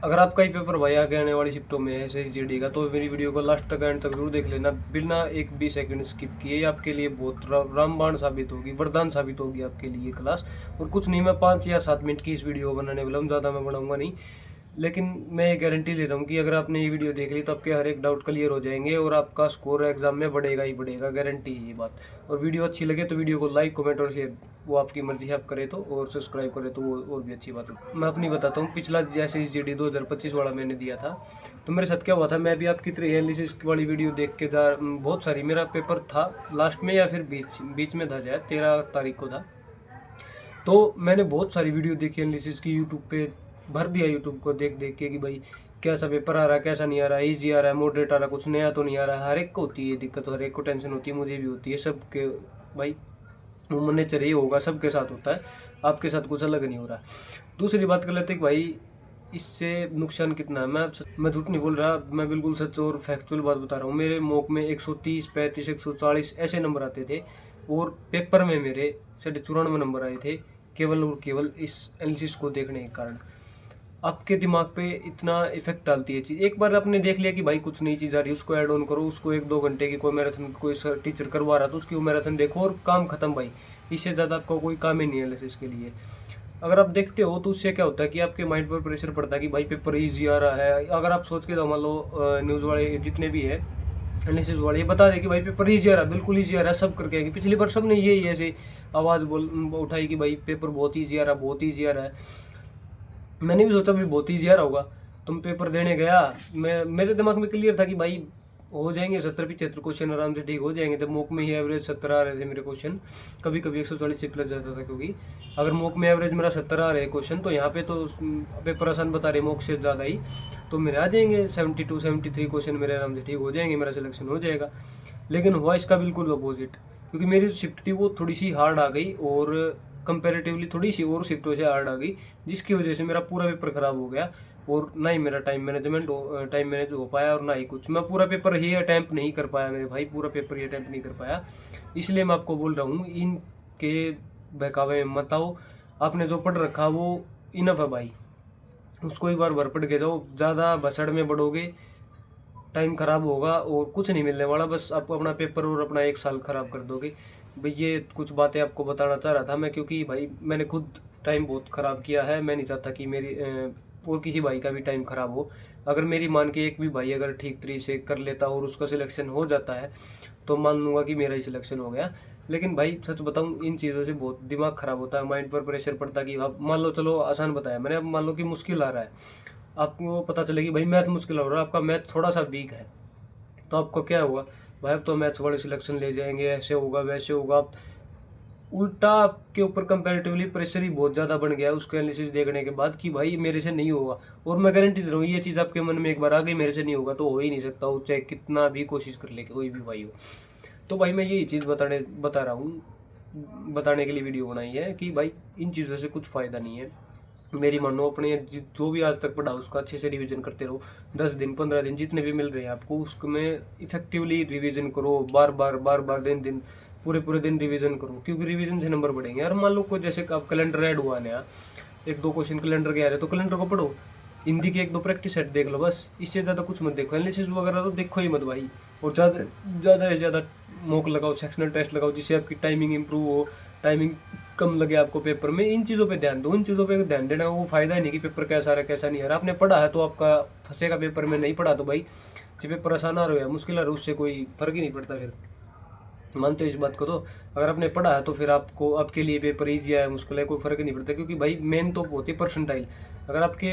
अगर आपका ही पेपर भाई आगे आने वाली शिफ्टों में है SSGD का, तो मेरी वीडियो को लास्ट तक एंड तक जरूर देख लेना, बिना एक भी सेकंड स्किप किए। ये आपके लिए बहुत रामबाण साबित होगी, वरदान साबित होगी आपके लिए क्लास। और कुछ नहीं, मैं 5 या 7 मिनट की इस वीडियो बनाने वाला हूँ, ज़्यादा मैं बनाऊंगा नहीं। लेकिन मैं ये गारंटी ले रहा हूँ कि अगर आपने ये वीडियो देख ली तो आपके हर एक डाउट क्लियर हो जाएंगे और आपका स्कोर एग्जाम में बढ़ेगा ही बढ़ेगा, गारंटी है ये बात। और वीडियो अच्छी लगे तो वीडियो को लाइक, कमेंट और शेयर, वो आपकी मर्जी है, आप करें तो, और सब्सक्राइब करें तो वो और भी अच्छी बात है। मैं अपनी बताता हूँ, पिछला जैसे इस GD 2025 वाला मैंने दिया था, तो मेरे साथ क्या हुआ था, मैं भी आपकी तरह एनालिसिस वाली वीडियो देख के बहुत सारी, मेरा पेपर था लास्ट में या फिर बीच में था, शायद 13 तारीख को था। तो मैंने बहुत सारी वीडियो देखी एनालिसिस की, यूट्यूब पे भर दिया, यूट्यूब को देख देख के कि भाई कैसा पेपर आ रहा है, कैसा नहीं आ रहा है, ईजी आ रहा है, मॉडरेट आ रहा है, कुछ नया तो नहीं आ रहा है। हर एक को होती है दिक्कत, हर एक को टेंशन होती है, मुझे भी होती है, सबके भाई ह्यूमन नेचर ये होगा, सबके साथ होता है, आपके साथ कुछ अलग नहीं हो रहा। दूसरी बात कर लेते हैं कि भाई इससे नुकसान कितना है। मैं झूठ नहीं बोल रहा, मैं बिल्कुल सच और फैक्चुअल बात बता रहा हूँ। मेरे मॉक में 130, 35, 140 ऐसे नंबर आते थे, और पेपर में मेरे 94 नंबर आए थे, केवल और केवल इस एनालिसिस को देखने के कारण। आपके दिमाग पे इतना इफेक्ट डालती है चीज़। एक बार आपने देख लिया कि भाई कुछ नई चीज़ आ रही है, उसको ऐड ऑन करो, उसको 1-2 घंटे की कोई मैराथन, कोई सर टीचर करवा रहा तो उसकी वो मैराथन देखो और काम खत्म भाई। इससे ज़्यादा आपका कोई काम ही नहीं है एनालिसिस के लिए। अगर आप देखते हो तो उससे क्या होता है कि आपके माइंड पर प्रेशर पड़ता है कि भाई पेपर ईजी आ रहा है। अगर आप सोच के, तो मान लो न्यूज़ वाले जितने भी है, एनालिसिस वाले, ये बता दे कि भाई पेपर ईजी आ रहा है, बिल्कुल ईजी आ रहा है, सब करके आएंगे। पिछली बार सबने यही ऐसे आवाज़ उठाई कि भाई पेपर बहुत ईजी आ रहा है, बहुत ईजी आ रहा है। मैंने भी सोचा भी बहुत ईजी आ रहा होगा। तुम पेपर देने गया, मेरे दिमाग में क्लियर था कि भाई हो जाएंगे 70-75 क्वेश्चन आराम से ठीक हो जाएंगे। जब मॉक में ही एवरेज 70 आ रहे थे मेरे क्वेश्चन, कभी कभी 140 से प्लस जाता था, क्योंकि अगर मॉक में एवरेज मेरा 70 आ रहे क्वेश्चन, तो यहाँ पे तो पेपर आसान बता रहे मॉक से ज़्यादा ही, तो मेरे आ जाएंगे 72-73 क्वेश्चन, मेरे आराम से ठीक हो जाएंगे, मेरा सिलेक्शन हो जाएगा। लेकिन हुआ इसका बिल्कुल अपोजिट, क्योंकि मेरी शिफ्ट थी वो थोड़ी सी हार्ड आ गई, और कंपैरेटिवली थोड़ी सी और शिफ्टों से हार्ड आ गई, जिसकी वजह से मेरा पूरा पेपर खराब हो गया। और ना ही मेरा टाइम मैनेज हो पाया, और ना ही कुछ, मैं पूरा पेपर ही अटैम्प्ट नहीं कर पाया मेरे भाई, पूरा पेपर ही अटैम्प्ट नहीं कर पाया। इसलिए मैं आपको बोल रहा हूँ, इनके बहकावे में मत आओ। आपने जो पढ़ रखा वो इनफ है भाई, उसको एक बार भर पढ़ के जाओ। ज़्यादा भसड़ में बढ़ोगे, टाइम खराब होगा और कुछ नहीं मिलने वाला, बस आपको अपना पेपर और अपना 1 साल खराब कर दोगे भाई। ये कुछ बातें आपको बताना चाह रहा था मैं, क्योंकि भाई मैंने खुद टाइम बहुत ख़राब किया है। मैं नहीं चाहता कि मेरी और किसी भाई का भी टाइम ख़राब हो। अगर मेरी मान के एक भी भाई अगर ठीक तरीके से कर लेता और उसका सिलेक्शन हो जाता है, तो मान लूँगा कि मेरा ही सिलेक्शन हो गया। लेकिन भाई सच बताऊँ, इन चीज़ों से बहुत दिमाग ख़राब होता है, माइंड पर प्रेशर पड़ता है कि अब मान लो, चलो आसान बताया मैंने, अब मान लो कि मुश्किल आ रहा है, आपको पता चलेगी भाई मैथ मुश्किल हो रहा है, आपका मैथ थोड़ा सा वीक है, तो आपको क्या होगा भाई, अब तो मैथ्स वाले सिलेक्शन ले जाएंगे, ऐसे होगा वैसे होगा। आप उल्टा आपके ऊपर कंपैरेटिवली प्रेशर ही बहुत ज़्यादा बन गया है उसको एनालिसिस देखने के बाद, कि भाई मेरे से नहीं होगा। और मैं गारंटी दे रहा हूँ, ये चीज़ आपके मन में एक बार आ गई, मेरे से नहीं होगा, तो हो ही नहीं सकता, वो चाहे कितना भी कोशिश कर ले कोई भी भाई हो। तो भाई मैं यही चीज़ बता रहा हूँ, बताने के लिए वीडियो बनाई है कि भाई इन चीज़ों से कुछ फ़ायदा नहीं है। मेरी मानो, अपने जो भी आज तक पढ़ा उसका अच्छे से रिवीजन करते रहो। 10 दिन, 15 दिन, जितने भी मिल रहे हैं आपको, उसमें इफेक्टिवली रिवीजन करो, बार बार दिन पूरे पूरे दिन रिवीजन करो, क्योंकि रिवीजन से नंबर बढ़ेंगे। और मान लो को जैसे आप कैलेंडर ऐड हुआ नया, 1-2 क्वेश्चन कैलेंडर के आ रहे, तो कैलेंडर को पढ़ो, हिंदी के 1-2 प्रैक्टिस सेट देख लो, बस। इससे ज़्यादा कुछ मत देखो, एनालिसिस वगैरह तो देखो ही मत भाई। और ज़्यादा से ज़्यादा मॉक लगाओ, सेक्शनल टेस्ट लगाओ, जिससे आपकी टाइमिंग इंप्रूव हो, टाइमिंग कम लगे आपको पेपर में। इन चीज़ों पे ध्यान दो, इन चीज़ों पे ध्यान देना वो फायदा ही नहीं कि पेपर कैसा आ रहा है कैसा नहीं आ रहा। आपने पढ़ा है तो आपका फंसेगा पेपर में, नहीं पढ़ा तो भाई जो पेपर आसान आ रहा है मुश्किल आ रहा है, उससे कोई फर्क ही नहीं पड़ता। फिर मानते हो इस बात को? तो अगर आपने पढ़ा है तो फिर आपको, आपके लिए पेपर ईजी है मुश्किल है, कोई फर्क ही नहीं पड़ता, क्योंकि भाई मेन तो होती है परसेंटाइल। अगर आपके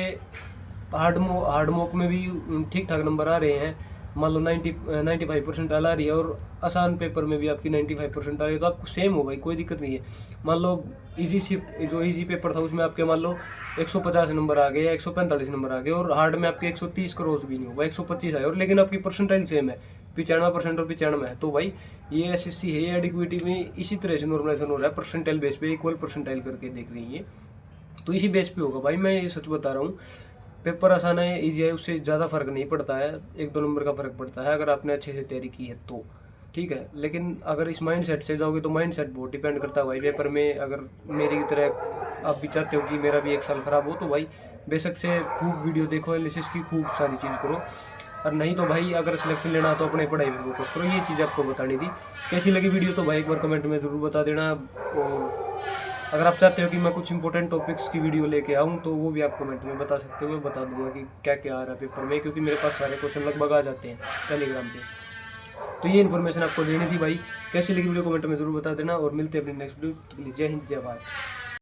हार्ड मॉक में भी ठीक ठाक नंबर आ रहे हैं, मान लो 95% आ रही है, और आसान पेपर में भी आपकी 95% आ रही है, तो आपको सेम हो भाई, कोई दिक्कत नहीं है। मान लो जो इजी पेपर था उसमें आपके मान लो 150 नंबर आ गए या 145 नंबर आ गए, और हार्ड में आपके 130 क्रॉस भी नहीं होगा, 125 आए, और लेकिन आपकी परसेंटाइल सेम है, 95% और 95 है। तो भाई ये SSC है, ये एडिक्विटी में इसी तरह से नॉर्मलाइजेशन हो रहा है, परसेंटाइल बेस पे, इक्वल परसेंटाइल करके देख रही है, तो इसी बेस पे होगा भाई। मैं ये सच बता रहा हूँ, पेपर आसान है, ईजी है, उससे ज़्यादा फर्क नहीं पड़ता है, 1-2 नंबर का फर्क पड़ता है अगर आपने अच्छे से तैयारी की है तो, ठीक है। लेकिन अगर इस माइंड सेट से जाओगे तो माइंड सेट बहुत डिपेंड करता है भाई पेपर में। अगर मेरी तरह आप भी चाहते हो कि मेरा भी 1 साल खराब हो, तो भाई बेशक से खूब वीडियो देखो, एनालिसिस की खूब सारी चीज़ करो। और नहीं तो भाई अगर सिलेक्शन लेना हो तो अपने पढ़ाई में फोकस करो। ये चीज़ आपको बतानी थी। कैसी लगी वीडियो तो भाई एक बार कमेंट में ज़रूर बता देना। और अगर आप चाहते हो कि मैं कुछ इंपॉर्टेंट टॉपिक्स की वीडियो लेके आऊँ तो वो भी आप कमेंट में बता सकते हो, मैं बता दूंगा कि क्या क्या आ रहा है पेपर में, क्योंकि मेरे पास सारे क्वेश्चन लगभग आ जाते हैं टेलीग्राम पे। तो ये इन्फॉर्मेशन आपको देनी थी भाई। कैसी लगी वीडियो कमेंट में ज़रूर बता देना, और मिलते हैं अपनी नेक्स्ट वीडियो के लिए। जय हिंद, जय भारत।